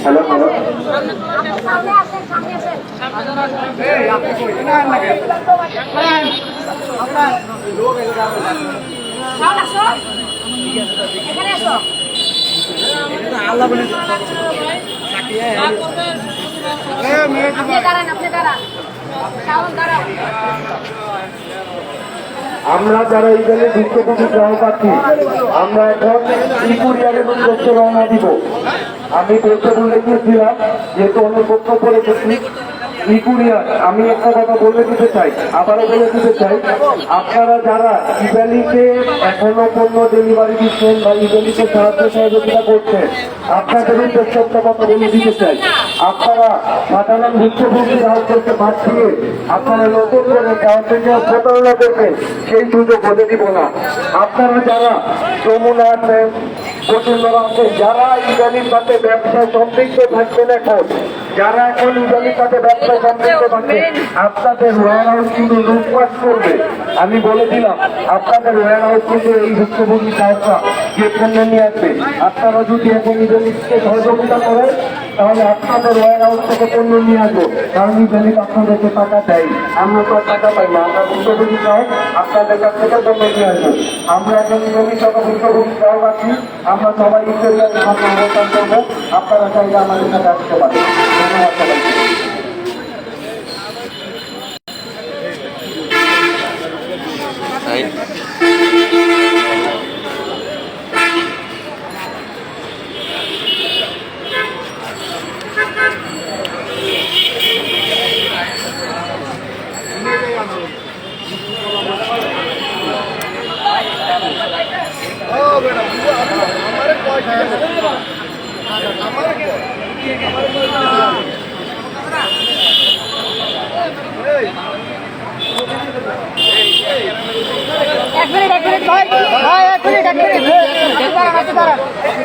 Hello hello আল্লাহ বলে আমরা যারা এই দলে ভুক্তভোগী গ্রাহক আছি আমরা এখন ত্রিপুরিয়ারের উদ্দেশ্যে রওনা দিব। আমি বলতে বলে গিয়েছিলাম যেহেতু অন্য বক্তব্য রেখেছি ত্রিপুরিয়ার, আমি একটা কথা বলে দিতে চাই, আবারও বলে দিতে চাই, আপনারা যারা ইতালিতে এখনো পণ্য ডেলিভারি দিচ্ছেন বা ইতালিতে সাহায্য সহযোগিতা করছেন, আপনাদের উদ্দেশ্যে একটা কথা বলে দিতে চাই, আপনারা সাধারণ ভুক্তভোগী গ্রাহকদেরকে বাদ দিয়ে আপনারা নতুন করে গ্রাহকদেরকে প্রতারণা করবেন সেই সুযোগ হতে দিব না। আপনারা যারা যমুনা আছেন, বসুন্ধরা আছেন, যারা ইতালির সাথে ব্যবসায় সম্পৃক্ত থাকবেন, এখন যারা এখন ইতালির সাথে ব্যবসায় সম্পৃক্ত থাকবেন, আপনাদের ওয়ার হাউস কিন্তু লুটপাট করবে। আমি বলে দিলাম আপনাদের ওয়ার হাউস কিন্তু এই ভুক্তভোগী গ্রাহকরা যে পণ্য নিয়ে আসবে, আপনারা যদি এখন ইতালিকে সহযোগিতা করেন তাহলে আপনাদের ওয়ার হাউস থেকে পণ্য নিয়ে আসবো, কারণ ইতালি আপনাদেরকে টাকা দেয়, আমরা তো টাকা পাই না, আমরা ভুক্তভোগী গ্রাহক আপনাদের কাছ থেকে পণ্য নিয়ে আসবো। আমরা এখন ইতালির সাথে ভুক্তভোগী গ্রাহক আছি, আমরা সবাই ইতালিয়ার সামনে অবস্থান করবো, আপনারা চাইলে আমাদের সাথে আসতে পারেন। ধন্যবাদ সবাইকে।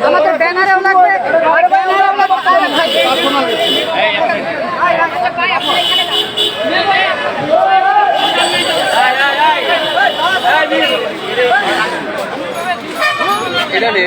আমাদের ব্যানারেও লাগবে, এটা নেই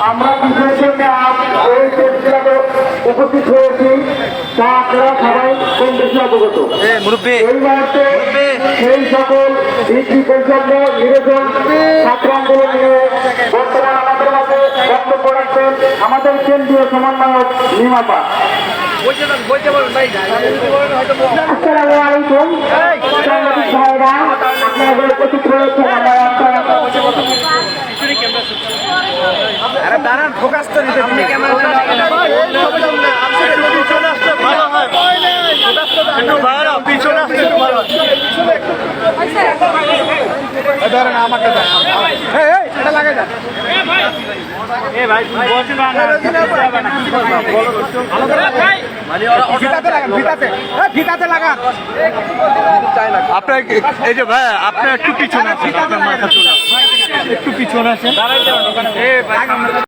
আমরা বিষয়ের জন্য উপস্থিত হয়েছি তা আপনারা সবাই কম বেশি অবগত। এই মুহূর্তে সেই সকল বিক্ষিপ্ত নিরোধন ছাত্র আন্দোলন নিয়ে বর্তমান আমাদের মাঝে বক্তব্য রাখছেন আমাদের কেন্দ্রীয় সমন্বয়ক নিমাপা। আসসালামু আলাইকুম সাংবাদিক ভাইরা, আপনারা উপস্থিত রয়েছেন আরে দাঁড়ান, ফোকাস তো নিতে আপনি ক্যামেরা পিছনে আসছে ধরেন আমাকে এটা লাগাই যান। ফিতাতে লাগান। আপনার এই যে ভাই আপনার একটু পিছনে আছেন, আপনার মাথা চলে একটু পিছনে আছেন।